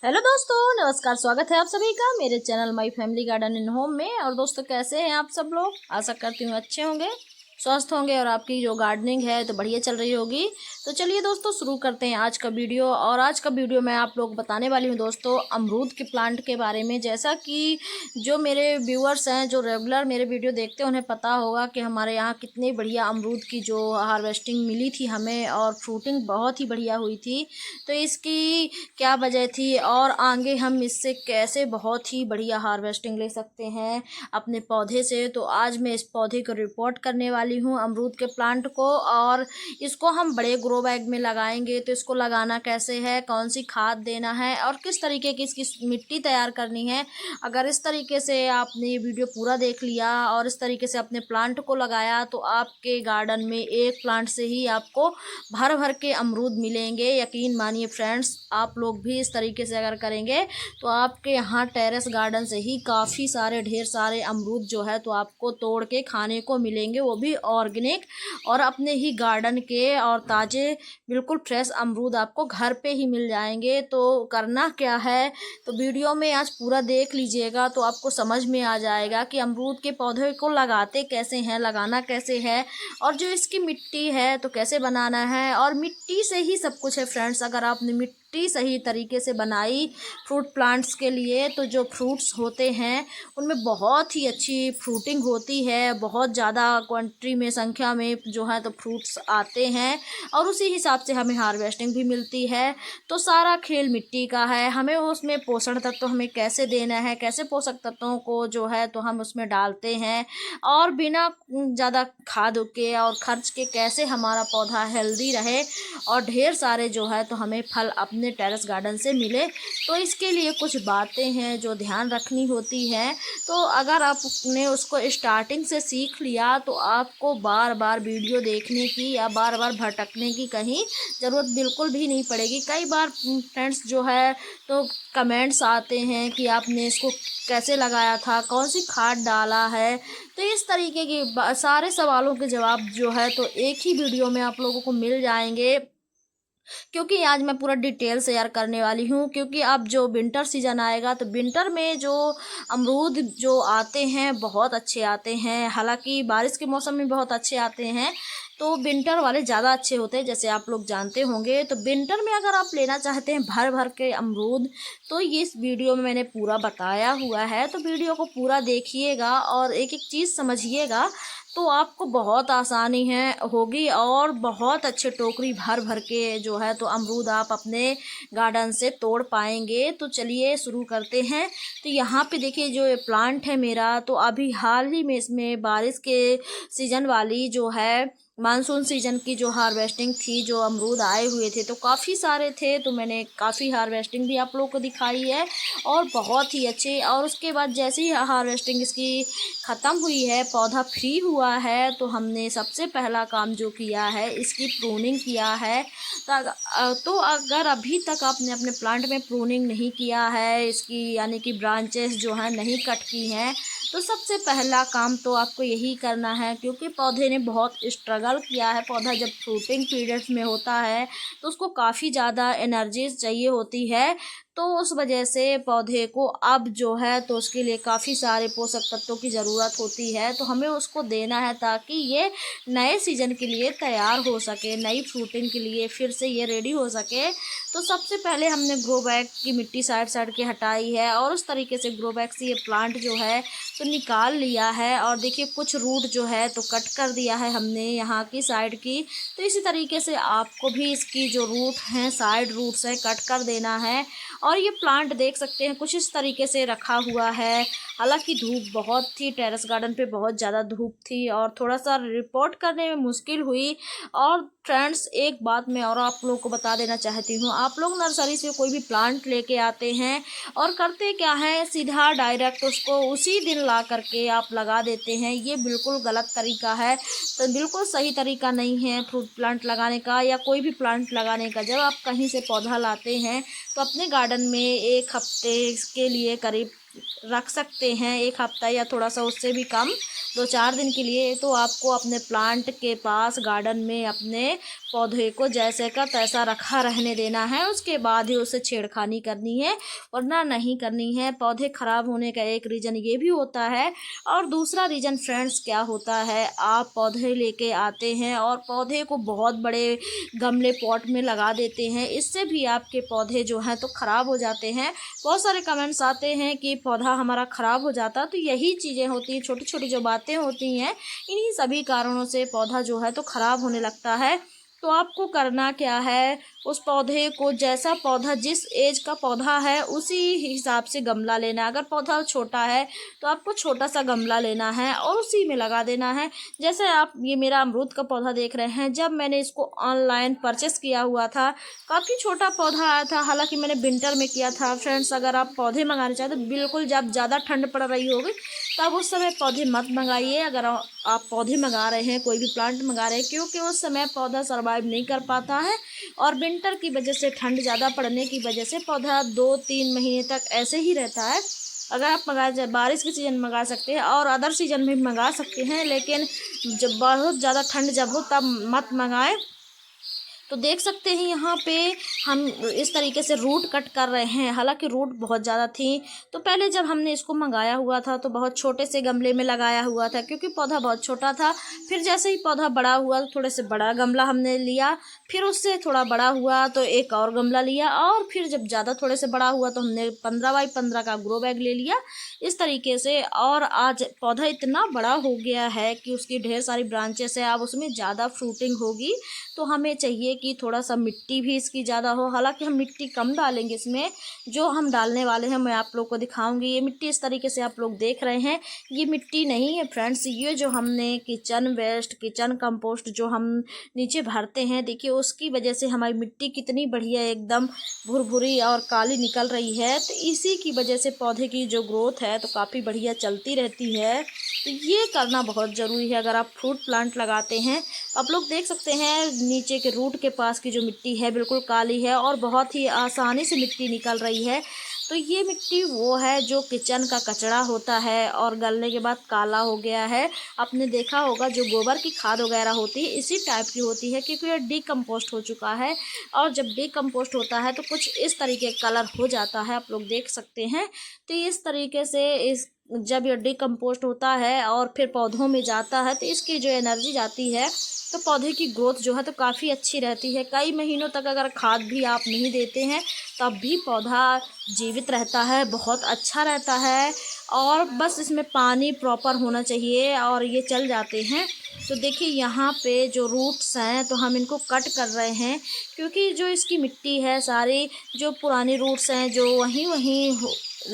Hello दोस्तों, नमस्कार। स्वागत है आप सभी का मेरे channel my family garden in home में। और दोस्तों, कैसे हैं आप सब लोग? आशा करती हूँ अच्छे होंगे, स्वस्थ होंगे और आपकी जो गार्डनिंग है तो बढ़िया चल रही होगी। तो चलिए दोस्तों, शुरू करते हैं आज का वीडियो। और आज का वीडियो मैं आप लोग बताने वाली हूँ दोस्तों अमरूद के प्लांट के बारे में। जैसा कि जो मेरे व्यूअर्स हैं, जो रेगुलर मेरे वीडियो देखते हैं, उन्हें पता होगा कि हमारे यहाँ कितनी बढ़िया अमरूद की जो हार्वेस्टिंग मिली थी हमें, और फ्रूटिंग बहुत ही बढ़िया हुई थी। तो इसकी क्या वजह थी और आगे हम इससे कैसे बहुत ही बढ़िया हार्वेस्टिंग ले सकते हैं अपने पौधे से। तो आज मैं इस पौधे को रिपोर्ट करने वाली हूँ, अमरूद के प्लांट को। और इसको हम बड़े ग्रो बैग में लगाएंगे तो इसको लगाना कैसे है, कौन सी खाद देना है और किस तरीके की इसकी मिट्टी तैयार करनी है। अगर इस तरीके से आपने ये वीडियो पूरा देख लिया और इस तरीके से अपने प्लांट को लगाया तो आपके गार्डन में एक प्लांट से ही आपको भर भर के अमरूद मिलेंगे। यकीन मानिए फ्रेंड्स, आप लोग भी इस तरीके से अगर करेंगे तो आपके यहाँ टेरेस गार्डन से ही काफ़ी सारे ढेर सारे अमरूद जो है तो आपको तोड़ के खाने को मिलेंगे, वो भी ऑर्गेनिक और अपने ही गार्डन के और ताज़े बिल्कुल फ्रेश अमरूद आपको घर पे ही मिल जाएंगे। तो करना क्या है, तो वीडियो में आज पूरा देख लीजिएगा तो आपको समझ में आ जाएगा कि अमरूद के पौधे को लगाते कैसे हैं, लगाना कैसे है, और जो इसकी मिट्टी है तो कैसे बनाना है। और मिट्टी से ही सब कुछ है फ्रेंड्स। अगर आपने मिट्टी सही तरीके से बनाई फ्रूट प्लांट्स के लिए तो जो फ्रूट्स होते हैं उनमें बहुत ही अच्छी फ्रूटिंग होती है, बहुत ज़्यादा क्वांटिटी में, संख्या में जो है तो फ्रूट्स आते हैं और उसी हिसाब से हमें हार्वेस्टिंग भी मिलती है। तो सारा खेल मिट्टी का है। हमें उसमें पोषण तत्व हमें कैसे देना है, कैसे पोषक तत्वों को जो है तो हम उसमें डालते हैं और बिना ज़्यादा खाद के और खर्च के कैसे हमारा पौधा हेल्दी रहे और ढेर सारे जो है तो हमें फल अपने टेरेस गार्डन से मिले। तो इसके लिए कुछ बातें हैं जो ध्यान रखनी होती हैं। तो अगर आपने उसको स्टार्टिंग से सीख लिया तो आपको बार बार वीडियो देखने की या बार बार भटकने की कहीं ज़रूरत बिल्कुल भी नहीं पड़ेगी। कई बार फ्रेंड्स जो है तो कमेंट्स आते हैं कि आपने इसको कैसे लगाया था, कौन सी खाद डाला है। तो इस तरीके के सारे सवालों के जवाब जो है तो एक ही वीडियो में आप लोगों को मिल जाएंगे, क्योंकि आज मैं पूरा डिटेल शेयर करने वाली हूँ। क्योंकि अब जो विंटर सीज़न आएगा तो विंटर में जो अमरूद जो आते हैं बहुत अच्छे आते हैं। हालांकि बारिश के मौसम में बहुत अच्छे आते हैं, तो विंटर वाले ज़्यादा अच्छे होते हैं, जैसे आप लोग जानते होंगे। तो विंटर में अगर आप लेना चाहते हैं भर भर के अमरूद तो ये इस वीडियो में मैंने पूरा बताया हुआ है। तो वीडियो को पूरा देखिएगा और एक एक चीज़ समझिएगा तो आपको बहुत आसानी है होगी और बहुत अच्छे टोकरी भर भर के जो है तो अमरूद आप अपने गार्डन से तोड़ पाएंगे। तो चलिए शुरू करते हैं। तो यहाँ पे देखिए जो ये प्लांट है मेरा, तो अभी हाल ही में इसमें बारिश के सीज़न वाली जो है मानसून सीजन की जो हार्वेस्टिंग थी, जो अमरूद आए हुए थे तो काफ़ी सारे थे, तो मैंने काफ़ी हार्वेस्टिंग भी आप लोगों को दिखाई है और बहुत ही अच्छे। और उसके बाद जैसे ही हार्वेस्टिंग इसकी ख़त्म हुई है, पौधा फ्री हुआ है, तो हमने सबसे पहला काम जो किया है इसकी प्रूनिंग किया है। तो अगर अभी तक आपने अपने प्लांट में प्रूनिंग नहीं किया है, इसकी यानी कि ब्रांचेस जो हैं नहीं कट की हैं, तो सबसे पहला काम तो आपको यही करना है। क्योंकि पौधे ने बहुत स्ट्रगल किया है। पौधा जब फ्रूटिंग पीरियड्स में होता है तो उसको काफ़ी ज़्यादा एनर्जी चाहिए होती है, तो उस वजह से पौधे को अब जो है तो उसके लिए काफ़ी सारे पोषक तत्वों की ज़रूरत होती है। तो हमें उसको देना है ताकि ये नए सीजन के लिए तैयार हो सके, नई फ्रूटिंग के लिए फिर से ये रेडी हो सके। तो सबसे पहले हमने ग्रो बैग की मिट्टी साइड साइड की हटाई है और उस तरीके से ग्रो बैग से ये प्लांट जो है तो निकाल लिया है। और देखिए कुछ रूट जो है तो कट कर दिया है हमने यहाँ की साइड की। तो इसी तरीके से आपको भी इसकी जो रूट हैं, साइड रूट्स है, कट कर देना है। और ये प्लांट देख सकते हैं कुछ इस तरीके से रखा हुआ है। हालांकि धूप बहुत थी, टेरेस गार्डन पे बहुत ज़्यादा धूप थी और थोड़ा सा रिपोर्ट करने में मुश्किल हुई। और फ्रेंड्स एक बात मैं और आप लोगों को बता देना चाहती हूँ, आप लोग नर्सरी से कोई भी प्लांट लेके आते हैं और करते क्या है, सीधा डायरेक्ट उसको उसी दिन ला करके आप लगा देते हैं। ये बिल्कुल गलत तरीका है। तो बिल्कुल सही तरीका नहीं है फ्रूट प्लांट लगाने का या कोई भी प्लांट लगाने का। जब आप कहीं से पौधा लाते हैं तो अपने गार्डन में एक हफ्ते के लिए करीब रख सकते हैं, एक हफ्ता या थोड़ा सा उससे भी कम, 2-4 दिन के लिए। तो आपको अपने प्लांट के पास गार्डन में अपने पौधे को जैसे का तैसा रखा रहने देना है, उसके बाद ही उसे छेड़खानी करनी है, वरना नहीं करनी है। पौधे ख़राब होने का एक रीज़न ये भी होता है, और दूसरा रीज़न फ्रेंड्स क्या होता है, आप पौधे लेके आते हैं और पौधे को बहुत बड़े गमले पॉट में लगा देते हैं, इससे भी आपके पौधे जो हैं तो ख़राब हो जाते हैं। बहुत सारे कमेंट्स आते हैं कि पौधा हमारा ख़राब हो जाता है, तो यही चीज़ें होती हैं, छोटी छोटी जो बातें होती हैं, इन्हीं सभी कारणों से पौधा जो है तो ख़राब होने लगता है। तो आपको करना क्या है, उस पौधे को, जैसा पौधा जिस एज का पौधा है उसी हिसाब से गमला लेना है। अगर पौधा छोटा है तो आपको छोटा सा गमला लेना है और उसी में लगा देना है। जैसे आप ये मेरा अमरूद का पौधा देख रहे हैं, जब मैंने इसको ऑनलाइन परचेस किया हुआ था, काफ़ी छोटा पौधा आया था, हालांकि मैंने विंटर में किया था। फ्रेंड्स, अगर आप पौधे मंगाना चाहते तो बिल्कुल जब ज़्यादा ठंड पड़ रही होगी तब उस समय पौधे मत मंगाइए। अगर आप पौधे मंगा रहे हैं, कोई भी प्लांट मंगा रहे हैं, क्योंकि उस समय पौधा सर्वाइव नहीं कर पाता है, और विंटर की वजह से, ठंड ज़्यादा पड़ने की वजह से पौधा 2-3 महीने तक ऐसे ही रहता है। अगर आप मंगा बारिश के सीज़न में मंगा सकते हैं और अदर सीज़न में भी मंगा सकते हैं, लेकिन जब बहुत ज़्यादा ठंड जब हो तब मत मंगाएं। तो देख सकते हैं यहाँ पे हम इस तरीके से रूट कट कर रहे हैं, हालांकि रूट बहुत ज़्यादा थी। तो पहले जब हमने इसको मंगाया हुआ था तो बहुत छोटे से गमले में लगाया हुआ था, क्योंकि पौधा बहुत छोटा था। फिर जैसे ही पौधा बड़ा हुआ तो थोड़े से बड़ा गमला हमने लिया, फिर उससे थोड़ा बड़ा हुआ तो एक और गमला लिया, और फिर जब ज़्यादा थोड़े से बड़ा हुआ तो हमने 15x15 का ग्रो बैग ले लिया इस तरीके से। और आज पौधा इतना बड़ा हो गया है कि उसकी ढेर सारी ब्रांचेस है, अब उसमें ज़्यादा फ्रूटिंग होगी। तो हमें चाहिए कि थोड़ा सा मिट्टी भी इसकी ज़्यादा हो, हालांकि हम मिट्टी कम डालेंगे इसमें। जो हम डालने वाले हैं मैं आप लोग को दिखाऊंगी। ये मिट्टी इस तरीके से आप लोग देख रहे हैं, ये मिट्टी नहीं है फ्रेंड्स, ये जो हमने किचन वेस्ट, किचन कंपोस्ट जो हम नीचे भरते हैं, देखिए उसकी वजह से हमारी मिट्टी कितनी बढ़िया एकदम भुरभुरी और काली निकल रही है। तो इसी की वजह से पौधे की जो ग्रोथ है तो काफ़ी बढ़िया चलती रहती है। तो ये करना बहुत ज़रूरी है अगर आप फ्रूट प्लांट लगाते हैं। आप लोग देख सकते हैं नीचे के रूट के पास की जो मिट्टी है बिल्कुल काली है और बहुत ही आसानी से मिट्टी निकल रही है। तो ये मिट्टी वो है जो किचन का कचरा होता है और गलने के बाद काला हो गया है। आपने देखा होगा जो गोबर की खाद वगैरह होती है इसी टाइप की होती है, क्योंकि ये डीकम्पोस्ट हो चुका है। और जब डीकम्पोस्ट होता है तो कुछ इस तरीके का कलर हो जाता है, आप लोग देख सकते हैं। तो इस तरीके से जब ये डीकम्पोस्ट होता है और फिर पौधों में जाता है तो इसकी जो एनर्जी जाती है तो पौधे की ग्रोथ जो है तो काफ़ी अच्छी रहती है। कई महीनों तक अगर खाद भी आप नहीं देते हैं तब भी पौधा जीवित रहता है, बहुत अच्छा रहता है। और बस इसमें पानी प्रॉपर होना चाहिए और ये चल जाते हैं। तो देखिए यहाँ पे जो रूट्स हैं तो हम इनको कट कर रहे हैं, क्योंकि जो इसकी मिट्टी है सारी, जो पुरानी रूट्स हैं जो वहीं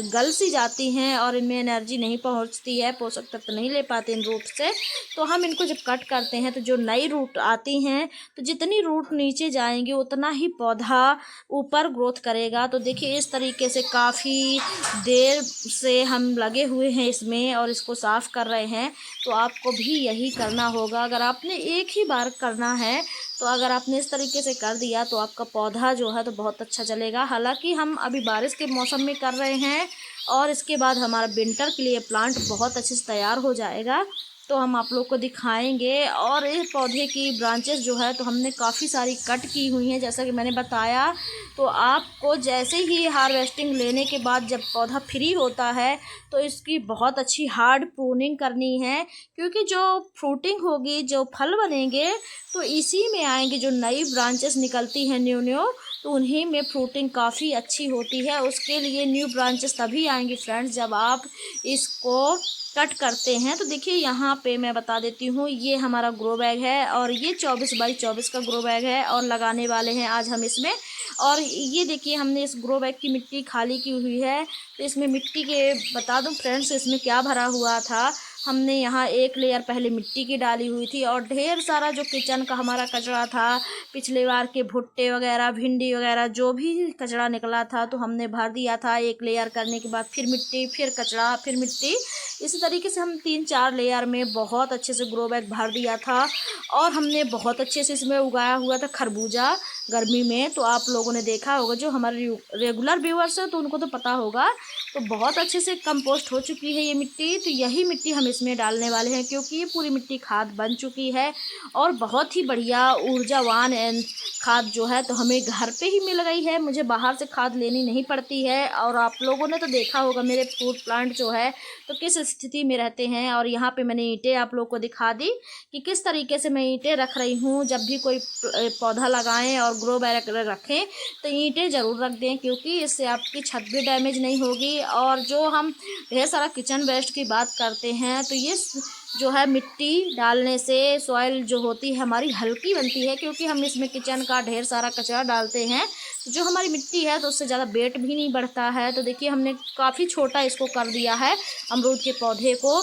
गल सी जाती हैं और इनमें एनर्जी नहीं पहुंचती है, पोषक तत्व नहीं ले पाते इन रूट से। तो हम इनको जब कट करते हैं तो जो नई रूट आती हैं, तो जितनी रूट नीचे जाएंगी उतना ही पौधा ऊपर ग्रोथ करेगा। तो देखिए इस तरीके से काफ़ी देर से हम लगे हुए हैं इसमें और इसको साफ़ कर रहे हैं। तो आपको भी यही करना होगा। अगर आपने एक ही बार करना है तो अगर आपने इस तरीके से कर दिया तो आपका पौधा जो है तो बहुत अच्छा चलेगा। हालांकि हम अभी बारिश के मौसम में कर रहे हैं और इसके बाद हमारा विंटर के लिए प्लांट बहुत अच्छे से तैयार हो जाएगा, तो हम आप लोग को दिखाएंगे। और इस पौधे की ब्रांचेस जो है तो हमने काफ़ी सारी कट की हुई हैं जैसा कि मैंने बताया। तो आपको जैसे ही हार्वेस्टिंग लेने के बाद जब पौधा फ्री होता है तो इसकी बहुत अच्छी हार्ड प्रूनिंग करनी है, क्योंकि जो फ्रूटिंग होगी, जो फल बनेंगे तो इसी में आएंगे। जो नई ब्रांचेस निकलती हैं न्यू तो उन्हीं में फ्रूटिंग काफ़ी अच्छी होती है। उसके लिए न्यू ब्रांचेस तभी आएंगी फ्रेंड्स जब आप इसको कट करते हैं। तो देखिए यहाँ पे मैं बता देती हूँ, ये हमारा ग्रो बैग है और ये 24x24 का ग्रो बैग है और लगाने वाले हैं आज हम इसमें। और ये देखिए हमने इस ग्रो बैग की मिट्टी खाली की हुई है। तो इसमें मिट्टी के बता दूं फ्रेंड्स इसमें क्या भरा हुआ था। हमने यहाँ एक लेयर पहले मिट्टी की डाली हुई थी और ढेर सारा जो किचन का हमारा कचरा था, पिछले बार के भुट्टे वगैरह, भिंडी वगैरह, जो भी कचरा निकला था तो हमने भर दिया था। एक लेयर करने के बाद फिर मिट्टी, फिर कचरा, फिर मिट्टी, इसी तरीके से हम 3-4 लेयर में बहुत अच्छे से ग्रो बैग भर दिया था। और हमने बहुत अच्छे से इसमें उगाया हुआ था खरबूजा। गर्मी में। तो आप लोगों ने देखा होगा, जो हमारे रेगुलर व्यूअर्स हैं तो उनको तो पता होगा। तो बहुत अच्छे से कंपोस्ट हो चुकी है ये मिट्टी। तो यही मिट्टी हम इसमें डालने वाले हैं, क्योंकि ये पूरी मिट्टी खाद बन चुकी है और बहुत ही बढ़िया ऊर्जावान खाद जो है तो हमें घर पे ही मिल गई है। मुझे बाहर से खाद लेनी नहीं पड़ती है। और आप लोगों ने तो देखा होगा मेरे फ्रूट प्लांट जो है तो किस स्थिति में रहते हैं। और यहाँ पे मैंने ईंटें आप लोग को दिखा दी कि किस तरीके से मैं ईंटें रख रही हूँ। जब भी कोई पौधा लगाएं और ग्रो बैग रखें तो ईंटें ज़रूर रख दें, क्योंकि इससे आपकी छत भी डैमेज नहीं होगी। और जो हम ढेर सारा किचन वेस्ट की बात करते हैं तो ये जो है मिट्टी डालने से सॉइल जो होती है हमारी हल्की बनती है, क्योंकि हम इसमें किचन का ढेर सारा कचरा डालते हैं। तो जो हमारी मिट्टी है तो उससे ज़्यादा वेट भी नहीं बढ़ता है। तो देखिए हमने काफ़ी छोटा इसको कर दिया है अमरूद के पौधे को।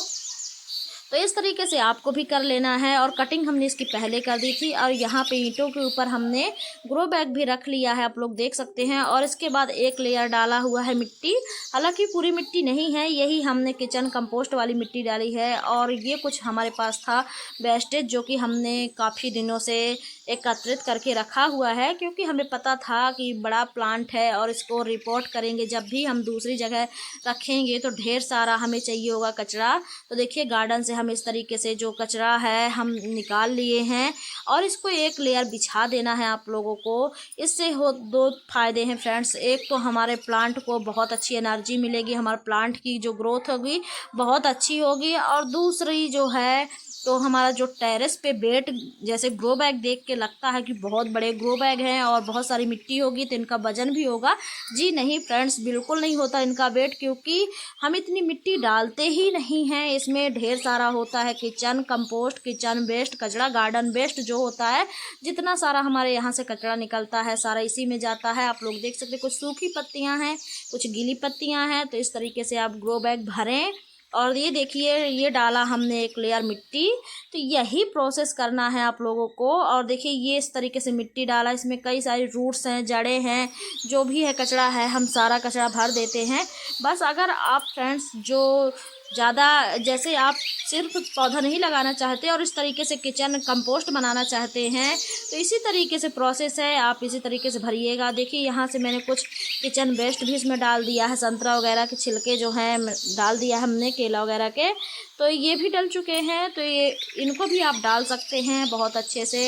तो इस तरीके से आपको भी कर लेना है। और कटिंग हमने इसकी पहले कर दी थी। और यहाँ पे ईंटों के ऊपर हमने ग्रो बैग भी रख लिया है, आप लोग देख सकते हैं। और इसके बाद एक लेयर डाला हुआ है मिट्टी, हालांकि पूरी मिट्टी नहीं है, यही हमने किचन कंपोस्ट वाली मिट्टी डाली है। और ये कुछ हमारे पास था वेस्टेज, जो कि हमने काफ़ी दिनों से एकत्रित करके रखा हुआ है, क्योंकि हमें पता था कि बड़ा प्लांट है और इसको रिपोर्ट करेंगे जब भी हम दूसरी जगह रखेंगे तो ढेर सारा हमें चाहिए होगा कचरा। तो देखिए गार्डन से हम इस तरीके से जो कचरा है हम निकाल लिए हैं और इसको एक लेयर बिछा देना है आप लोगों को। इससे दो फायदे हैं फ्रेंड्स। एक तो हमारे प्लांट को बहुत अच्छी एनर्जी मिलेगी, हमारे प्लांट की जो ग्रोथ होगी बहुत अच्छी होगी। और दूसरी जो है तो हमारा जो टेरेस पे बेड जैसे ग्रो बैग देख के लगता है कि बहुत बड़े ग्रो बैग हैं और बहुत सारी मिट्टी होगी तो इनका वजन भी होगा। जी नहीं फ्रेंड्स, बिल्कुल नहीं होता इनका वेट, क्योंकि हम इतनी मिट्टी डालते ही नहीं हैं। इसमें ढेर सारा होता है किचन कंपोस्ट, किचन वेस्ट, कचरा, गार्डन वेस्ट जो होता है, जितना सारा हमारे यहाँ से कचरा निकलता है सारा इसी में जाता है। आप लोग देख सकते हैं कुछ सूखी पत्तियाँ हैं, कुछ गीली पत्तियाँ हैं। तो इस तरीके से आप ग्रो बैग भरें। और ये देखिए ये डाला हमने एक लेयर मिट्टी। तो यही प्रोसेस करना है आप लोगों को। और देखिए ये इस तरीके से मिट्टी डाला, इसमें कई सारी रूट्स हैं, जड़ें हैं, जो भी है कचरा है हम सारा कचरा भर देते हैं। बस अगर आप फ्रेंड्स जो ज़्यादा जैसे आप सिर्फ पौधा नहीं लगाना चाहते और इस तरीके से किचन कंपोस्ट बनाना चाहते हैं तो इसी तरीके से प्रोसेस है, आप इसी तरीके से भरिएगा। देखिए यहाँ से मैंने कुछ किचन वेस्ट भी इसमें डाल दिया है, संतरा वगैरह के छिलके जो हैं डाल दिया है हमने, केला वगैरह के, तो ये भी डल चुके हैं। तो ये इनको भी आप डाल सकते हैं बहुत अच्छे से।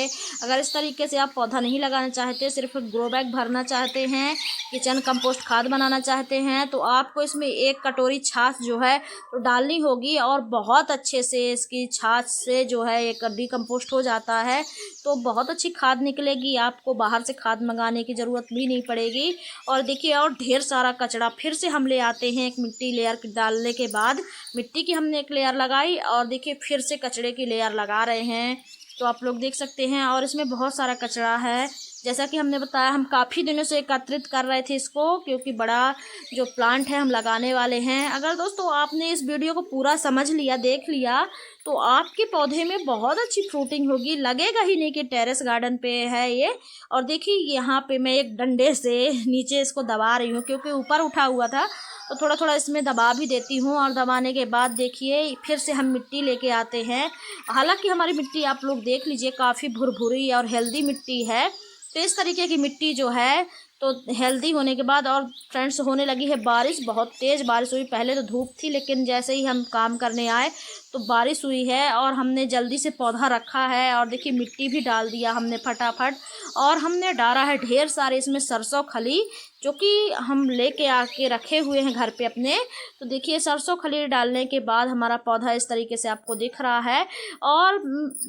अगर इस तरीके से आप पौधा नहीं लगाना चाहते, सिर्फ ग्रो बैग भरना चाहते हैं, किचन कंपोस्ट खाद बनाना चाहते हैं, तो आपको इसमें 1 कटोरी छाछ जो है तो डालनी होगी। और बहुत अच्छे से इसकी छाछ से जो है एक डिकम्पोस्ट हो जाता है तो बहुत अच्छी खाद निकलेगी, आपको बाहर से खाद मंगाने की ज़रूरत भी नहीं पड़ेगी। और देखिए और ढेर सारा कचरा फिर से हम ले आते हैं। एक मिट्टी लेयर डालने के बाद मिट्टी की हमने एक लेयर लगाई और देखिए फिर से कचरे की लेयर लगा रहे हैं, तो आप लोग देख सकते हैं। और इसमें बहुत सारा कचरा है, जैसा कि हमने बताया हम काफ़ी दिनों से एकत्रित कर रहे थे इसको, क्योंकि बड़ा जो प्लांट है हम लगाने वाले हैं। अगर दोस्तों आपने इस वीडियो को पूरा समझ लिया, देख लिया, तो आपके पौधे में बहुत अच्छी फ्रूटिंग होगी। लगेगा ही नहीं कि टेरेस गार्डन पे है ये। और देखिए यहाँ पे मैं एक डंडे से नीचे इसको दबा रही हूँ, क्योंकि ऊपर उठा हुआ था तो थोड़ा थोड़ा इसमें दबा भी देती हूँ। और दबाने के बाद देखिए फिर से हम मिट्टी लेके आते हैं। हालांकि हमारी मिट्टी आप लोग देख लीजिए काफ़ी भुरभुरी और हेल्दी मिट्टी है। तो इस तरीके की मिट्टी जो है तो हेल्दी होने के बाद, और फ्रेंड्स होने लगी है बारिश, बहुत तेज़ बारिश हुई। पहले तो धूप थी, लेकिन जैसे ही हम काम करने आए तो बारिश हुई है और हमने जल्दी से पौधा रखा है। और देखिए मिट्टी भी डाल दिया हमने फटाफट। और हमने डाला है ढेर सारे इसमें सरसों खली, जो कि हम लेके आके रखे हुए हैं घर पे अपने। तो देखिए सरसों खली डालने के बाद हमारा पौधा इस तरीके से आपको दिख रहा है। और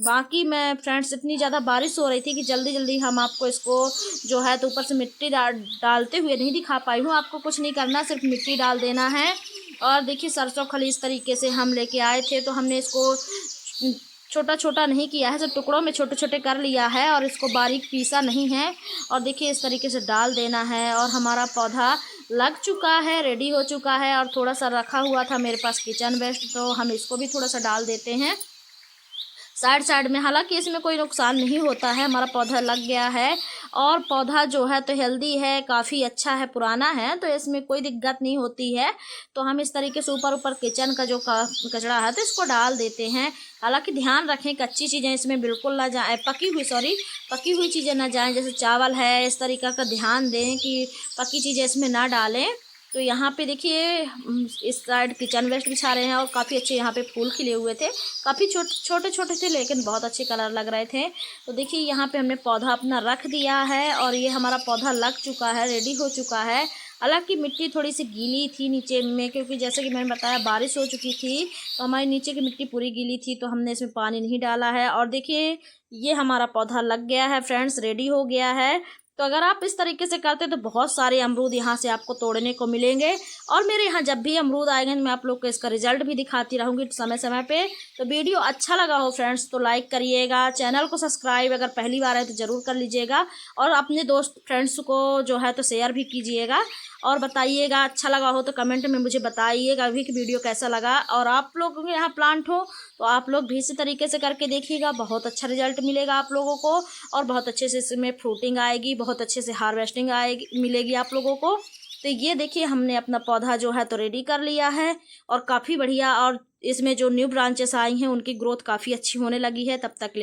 बाकी मैं फ्रेंड्स इतनी ज़्यादा बारिश हो रही थी कि जल्दी जल्दी हम आपको इसको जो है तो ऊपर से मिट्टी डालते हुए नहीं दिखा पाई हूँ। आपको कुछ नहीं करना, सिर्फ मिट्टी डाल देना है। और देखिए सरसों खली इस तरीके से हम लेके आए थे, तो हमने इसको छोटा छोटा नहीं किया है, सिर्फ टुकड़ों में छोटे छोटे कर लिया है और इसको बारीक पीसा नहीं है। और देखिए इस तरीके से डाल देना है और हमारा पौधा लग चुका है, रेडी हो चुका है। और थोड़ा सा रखा हुआ था मेरे पास किचन वेस्ट, तो हम इसको भी थोड़ा सा डाल देते हैं। साइड साइड में। हालांकि इसमें कोई नुकसान नहीं होता है, हमारा पौधा लग गया है और पौधा जो है तो हेल्दी है, काफ़ी अच्छा है, पुराना है, तो इसमें कोई दिक्कत नहीं होती है। तो हम इस तरीके से ऊपर ऊपर किचन का जो कचरा है तो इसको डाल देते हैं। हालांकि ध्यान रखें कच्ची चीज़ें इसमें बिल्कुल ना जाए, पकी हुई चीज़ें ना जाएँ, जैसे चावल है, इस तरीक़ा का ध्यान दें कि पकी चीज़ें इसमें ना डालें। तो यहाँ पे देखिए इस साइड किचन वेस्ट बिछा रहे हैं और काफ़ी अच्छे यहाँ पे फूल खिले हुए थे, काफ़ी छोटे छोटे थे लेकिन बहुत अच्छे कलर लग रहे थे। तो देखिए यहाँ पे हमने पौधा अपना रख दिया है और ये हमारा पौधा लग चुका है, रेडी हो चुका है। हालांकि मिट्टी थोड़ी सी गीली थी नीचे में, क्योंकि जैसे कि मैंने बताया बारिश हो चुकी थी तो हमारी नीचे की मिट्टी पूरी गीली थी, तो हमने इसमें पानी नहीं डाला है। और देखिए ये हमारा पौधा लग गया है फ्रेंड्स, रेडी हो गया है। तो अगर आप इस तरीके से करते तो बहुत सारे अमरूद यहाँ से आपको तोड़ने को मिलेंगे। और मेरे यहाँ जब भी अमरूद आएंगे मैं आप लोग को इसका रिजल्ट भी दिखाती रहूँगी समय समय पे। तो वीडियो अच्छा लगा हो फ्रेंड्स तो लाइक करिएगा, चैनल को सब्सक्राइब अगर पहली बार है तो ज़रूर कर लीजिएगा, और अपने दोस्त फ्रेंड्स को जो है तो शेयर भी कीजिएगा। और बताइएगा अच्छा लगा हो तो कमेंट में मुझे बताइएगा भी कि वीडियो कैसा लगा। और आप लोगों के यहाँ प्लांट हो तो आप लोग भी इसी तरीके से करके देखिएगा, बहुत अच्छा रिजल्ट मिलेगा आप लोगों को और बहुत अच्छे से इसमें फ्रूटिंग आएगी, बहुत अच्छे से हार्वेस्टिंग आएगी, मिलेगी आप लोगों को। तो ये देखिए हमने अपना पौधा जो है तो रेडी कर लिया है और काफ़ी बढ़िया, और इसमें जो न्यू ब्रांचेस आई हैं उनकी ग्रोथ काफ़ी अच्छी होने लगी है। तब तक ले